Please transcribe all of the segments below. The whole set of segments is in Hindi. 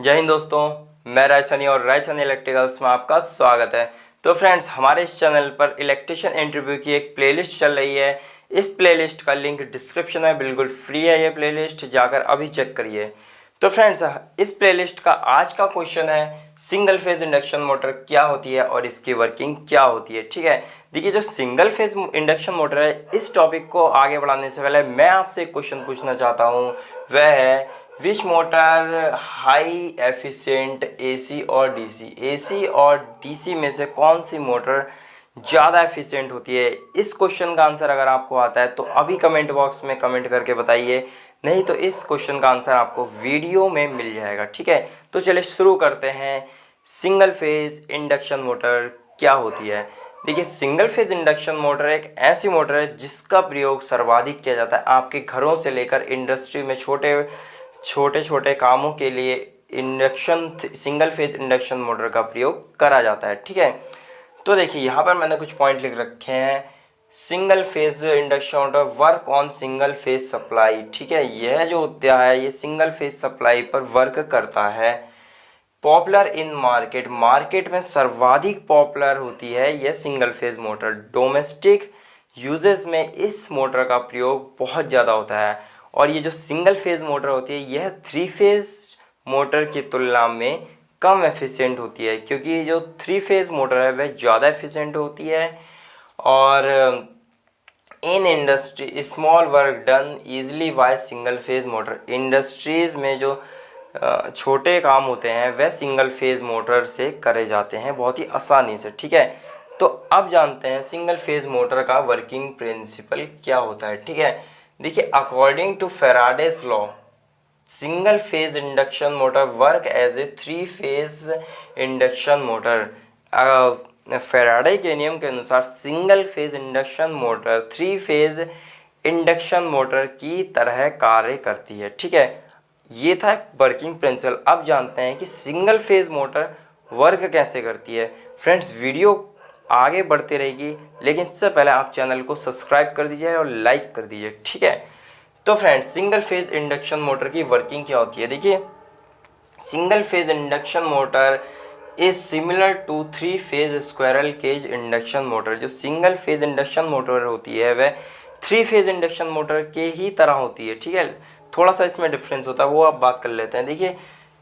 जय हिंद दोस्तों, मैं रायसनी और रायसनी इलेक्ट्रिकल्स में आपका स्वागत है। तो फ्रेंड्स, हमारे इस चैनल पर इलेक्ट्रिशियन इंटरव्यू की एक प्लेलिस्ट चल रही है। इस प्लेलिस्ट का लिंक डिस्क्रिप्शन में बिल्कुल फ्री है। ये प्लेलिस्ट जाकर अभी चेक करिए। तो फ्रेंड्स, इस प्लेलिस्ट का आज का क्वेश्चन है सिंगल फेज इंडक्शन मोटर क्या होती है और इसकी वर्किंग क्या होती है। ठीक है, देखिए जो सिंगल फेज इंडक्शन मोटर है, इस टॉपिक को आगे बढ़ाने से पहले मैं आपसे एक क्वेश्चन पूछना चाहता हूँ। वह है विच मोटर हाई एफिशिएंट एसी और डीसी। एसी और डीसी में से कौन सी मोटर ज़्यादा एफिशिएंट होती है? इस क्वेश्चन का आंसर अगर आपको आता है तो अभी कमेंट बॉक्स में कमेंट करके बताइए, नहीं तो इस क्वेश्चन का आंसर आपको वीडियो में मिल जाएगा। ठीक है, तो चलिए शुरू करते हैं। सिंगल फेज इंडक्शन मोटर क्या होती है? देखिए, सिंगल फेज इंडक्शन मोटर एक ऐसी मोटर है जिसका प्रयोग सर्वाधिक किया जाता है आपके घरों से लेकर इंडस्ट्री में छोटे छोटे कामों के लिए सिंगल फेज इंडक्शन मोटर का प्रयोग करा जाता है। ठीक है, तो देखिए यहाँ पर मैंने कुछ पॉइंट लिख रखे हैं। Single phase induction motor work on single phase supply. ठीक है, यह जो होता है ये सिंगल फेज सप्लाई पर वर्क करता है। पॉपुलर इन मार्केट में सर्वाधिक पॉपुलर होती है यह single phase motor. Domestic uses में इस मोटर का प्रयोग बहुत ज़्यादा होता है। और ये जो सिंगल फेज मोटर होती है यह 3 फेज मोटर की तुलना में कम एफिशिएंट होती है, क्योंकि जो 3 फेज मोटर है वह ज़्यादा एफिशिएंट होती है। और in industry small work done easily by single phase motor. Industries में जो छोटे काम होते हैं वह सिंगल फेज मोटर से करे जाते हैं बहुत ही आसानी से। ठीक है, तो अब जानते हैं सिंगल फेज मोटर का वर्किंग प्रिंसिपल क्या होता है। ठीक है, देखिए according to Faraday's law single phase induction motor work as a 3 phase induction motor. Faraday के नियम के अनुसार single phase induction motor 3 phase induction motor की तरह कार्य करती है। ठीक है, ये था वर्किंग प्रिंसिपल। अब जानते हैं कि सिंगल फेज मोटर वर्क कैसे करती है। फ्रेंड्स, वीडियो आगे बढ़ती रहेगी, लेकिन इससे पहले आप चैनल को सब्सक्राइब कर दीजिए और लाइक कर दीजिए। ठीक है, तो friends, single phase induction motor की वर्किंग क्या होती है? देखिए, single phase induction motor is similar to 3 phase squirrel cage induction motor. जो सिंगल फेज इंडक्शन मोटर होती है वह 3 फेज इंडक्शन मोटर के ही तरह होती है। ठीक है, थोड़ा सा इसमें डिफरेंस होता है, वो आप बात कर लेते हैं। देखिए,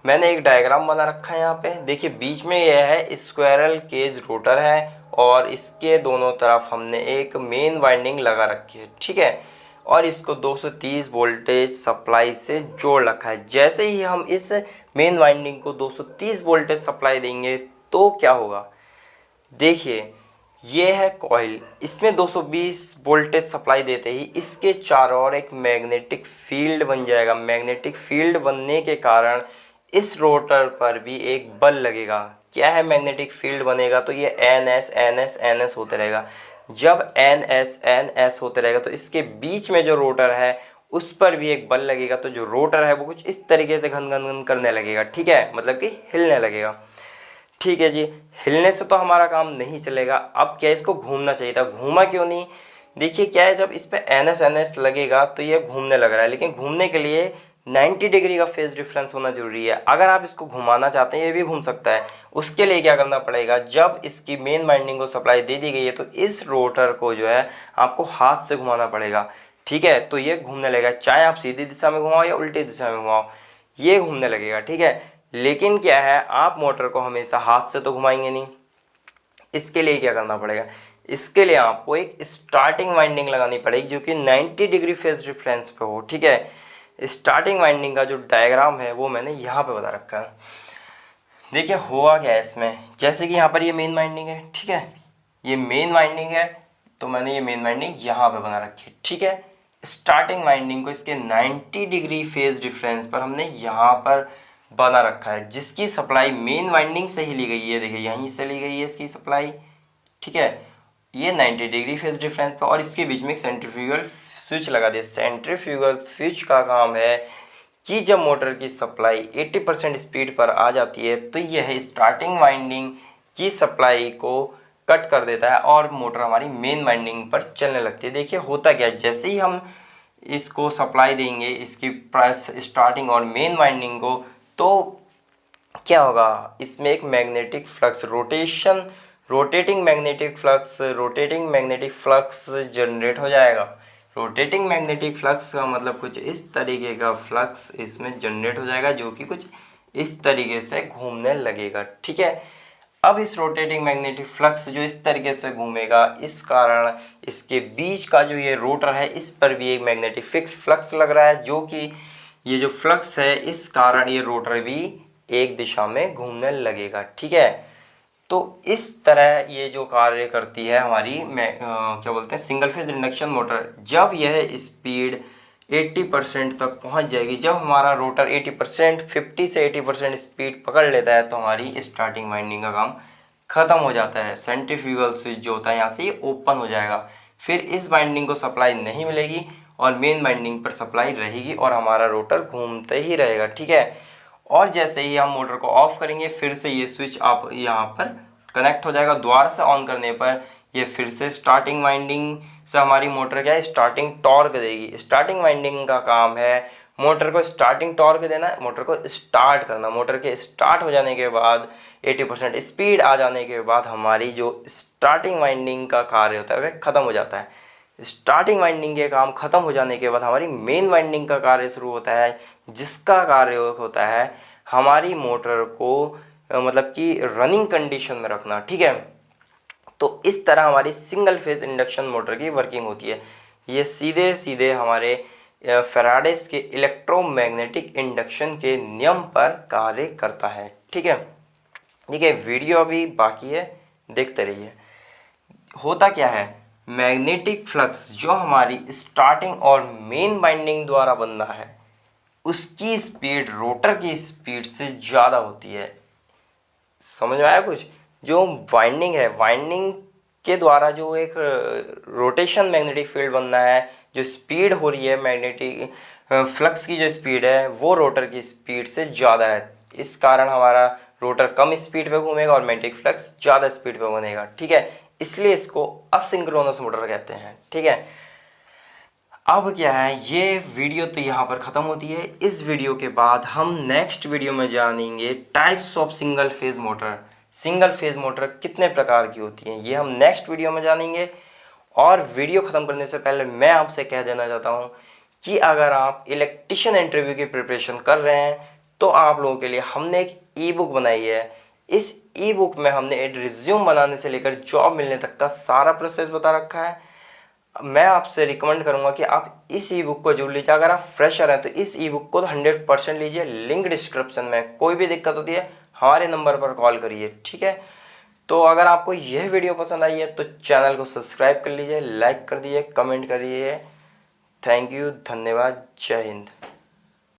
मैंने एक डायग्राम बना रखा है यहाँ पे। देखिए, बीच में यह है स्क्वायरल केज रोटर है और इसके दोनों तरफ हमने एक मेन वाइंडिंग लगा रखी है। ठीक है, और इसको 230 वोल्टेज सप्लाई से जोड़ रखा है। जैसे ही हम इस मेन वाइंडिंग को 230 वोल्टेज सप्लाई देंगे तो क्या होगा? देखिए, ये है कॉइल, इसमें 220 वोल्टेज सप्लाई देते ही इसके चारों ओर एक मैग्नेटिक फील्ड बन जाएगा। मैग्नेटिक फील्ड बनने के कारण इस रोटर पर भी एक बल लगेगा। क्या है, मैग्नेटिक फील्ड बनेगा तो ये NS होते रहेगा। जब NS होते रहेगा तो इसके बीच में जो रोटर है उस पर भी एक बल लगेगा, तो जो रोटर है वो कुछ इस तरीके से घन घन घन करने लगेगा। ठीक है, मतलब कि हिलने लगेगा। ठीक है जी, हिलने से तो हमारा काम नहीं चलेगा। अब क्या, इसको घूमना चाहिए था, घूमा क्यों नहीं? देखिए क्या है, जब इस पे NS लगेगा तो ये घूमने लग रहा है, लेकिन घूमने के लिए 90 डिग्री का फेज डिफरेंस होना जरूरी है। अगर आप इसको घुमाना चाहते हैं, ये भी घूम सकता है। उसके लिए क्या करना पड़ेगा, जब इसकी मेन वाइंडिंग को सप्लाई दे दी गई है तो इस रोटर को जो है आपको हाथ से घुमाना पड़ेगा। ठीक है, तो ये घूमने लगेगा, चाहे आप सीधी दिशा में घुमाओ या उल्टी दिशा में घुमाओ, ये घूमने लगेगा। ठीक है, लेकिन क्या है, आप मोटर को हमेशा हाथ से तो घुमाएंगे नहीं। इसके लिए क्या करना पड़ेगा, इसके लिए आपको एक स्टार्टिंग वाइंडिंग लगानी पड़ेगी जो कि 90 डिग्री फेज डिफरेंस पे हो। ठीक है, स्टार्टिंग वाइंडिंग का जो डायग्राम है वो मैंने यहाँ पे बता रखा है। देखिए हुआ क्या है इसमें, जैसे कि यहाँ पर ये मेन वाइंडिंग है। ठीक है, ये मेन वाइंडिंग है, तो मैंने ये मेन वाइंडिंग यहाँ पे बना रखी है। ठीक है, स्टार्टिंग वाइंडिंग को इसके 90 डिग्री फेज डिफरेंस पर हमने यहाँ पर बना रखा है, जिसकी सप्लाई मेन वाइंडिंग से ही ली गई है। देखिए, यहीं से ली गई है इसकी सप्लाई। ठीक है, ये 90 डिग्री फेज डिफरेंस पर, और इसके बीच में एक सेंट्रीफ्यूगल स्विच लगा दिया। सेंट्रीफ्यूगल स्विच का काम है कि जब मोटर की सप्लाई 80% स्पीड पर आ जाती है तो यह स्टार्टिंग वाइंडिंग की सप्लाई को कट कर देता है और मोटर हमारी मेन वाइंडिंग पर चलने लगती है। देखिए होता क्या है, जैसे ही हम इसको सप्लाई देंगे इसकी प्राइस स्टार्टिंग और मेन वाइंडिंग को, तो क्या होगा, इसमें एक magnetic flux rotating magnetic flux generate हो जाएगा। रोटेटिंग मैग्नेटिक फ्लक्स का मतलब कुछ इस तरीके का फ्लक्स इसमें जनरेट हो जाएगा, जो कि कुछ इस तरीके से घूमने लगेगा। ठीक है, अब इस रोटेटिंग मैग्नेटिक फ्लक्स जो इस तरीके से घूमेगा, इस कारण इसके बीच का जो ये रोटर है, इस पर भी एक मैग्नेटिक फिक्स फ्लक्स लग रहा है, जो कि ये जो फ्लक्स है इस कारण ये रोटर भी एक दिशा में घूमने लगेगा। ठीक है, तो इस तरह ये जो कार्य करती है हमारी क्या बोलते हैं सिंगल फेज इंडक्शन मोटर। जब यह स्पीड 80% तक पहुंच जाएगी, जब हमारा रोटर 80% 50 से 80% स्पीड पकड़ लेता है, तो हमारी स्टार्टिंग वाइंडिंग का काम ख़त्म हो जाता है। सेंट्रीफ्यूगल स्विच जो होता है यहाँ से ये ओपन हो जाएगा, फिर इस वाइंडिंग को सप्लाई नहीं मिलेगी और मेन वाइंडिंग पर सप्लाई रहेगी और हमारा रोटर घूमते ही रहेगा। ठीक है, और जैसे ही हम मोटर को ऑफ करेंगे, फिर से ये स्विच आप यहाँ पर कनेक्ट हो जाएगा। दोबारा से ऑन करने पर ये फिर से स्टार्टिंग वाइंडिंग से हमारी मोटर क्या है, स्टार्टिंग टॉर्क देगी। स्टार्टिंग वाइंडिंग का काम है मोटर को स्टार्टिंग टॉर्क देना, मोटर को स्टार्ट करना। मोटर के स्टार्ट हो जाने के बाद 80% स्पीड आ जाने के बाद हमारी जो स्टार्टिंग वाइंडिंग का कार्य होता है वह ख़त्म हो जाता है। स्टार्टिंग वाइंडिंग के काम ख़त्म हो जाने के बाद हमारी मेन वाइंडिंग का कार्य शुरू होता है, जिसका कार्य होता है हमारी मोटर को मतलब कि रनिंग कंडीशन में रखना। ठीक है, तो इस तरह हमारी सिंगल फेज इंडक्शन मोटर की वर्किंग होती है। ये सीधे सीधे हमारे फैराडेस के इलेक्ट्रोमैग्नेटिक इंडक्शन के नियम पर कार्य करता है। ठीक है, वीडियो अभी बाकी है, देखते रहिए। होता क्या है, मैग्नेटिक फ्लक्स जो हमारी स्टार्टिंग और मेन बाइंडिंग द्वारा बनना है, उसकी स्पीड रोटर की स्पीड से ज़्यादा होती है। समझ में आया कुछ? जो वाइंडिंग है, वाइंडिंग के द्वारा जो एक रोटेशन मैग्नेटिक फील्ड बनना है, जो स्पीड हो रही है मैग्नेटिक फ्लक्स की जो स्पीड है वो रोटर की स्पीड से ज़्यादा है। इस कारण हमारा रोटर कम स्पीड पे घूमेगा और मैग्नेटिक फ्लक्स ज़्यादा स्पीड पे बनेगा। ठीक है, इसलिए इसको असिंक्रोनस मोटर कहते हैं। ठीक है, अब क्या है, ये वीडियो तो यहाँ पर ख़त्म होती है। इस वीडियो के बाद हम नेक्स्ट वीडियो में जानेंगे types of single phase motor. Single phase motor कितने प्रकार की होती हैं, ये हम नेक्स्ट वीडियो में जानेंगे। और वीडियो ख़त्म करने से पहले मैं आपसे कह देना चाहता हूँ कि अगर आप इलेक्ट्रिशियन इंटरव्यू की प्रिपरेशन कर रहे हैं, तो आप लोगों के लिए हमने एक ई बुक बनाई है। इस ई बुक में हमने एक रिज्यूम बनाने से लेकर जॉब मिलने तक का सारा प्रोसेस बता रखा है। मैं आपसे रिकमेंड करूंगा कि आप इस ई बुक को जरूर लीजिए। अगर आप फ्रेशर हैं तो इस ई बुक को 100% लीजिए। लिंक डिस्क्रिप्शन में। कोई भी दिक्कत होती है हमारे नंबर पर कॉल करिए। ठीक है, तो अगर आपको यह वीडियो पसंद आई है तो चैनल को सब्सक्राइब कर लीजिए, लाइक कर दीजिए, कमेंट करिए। थैंक यू, धन्यवाद, जय हिंद।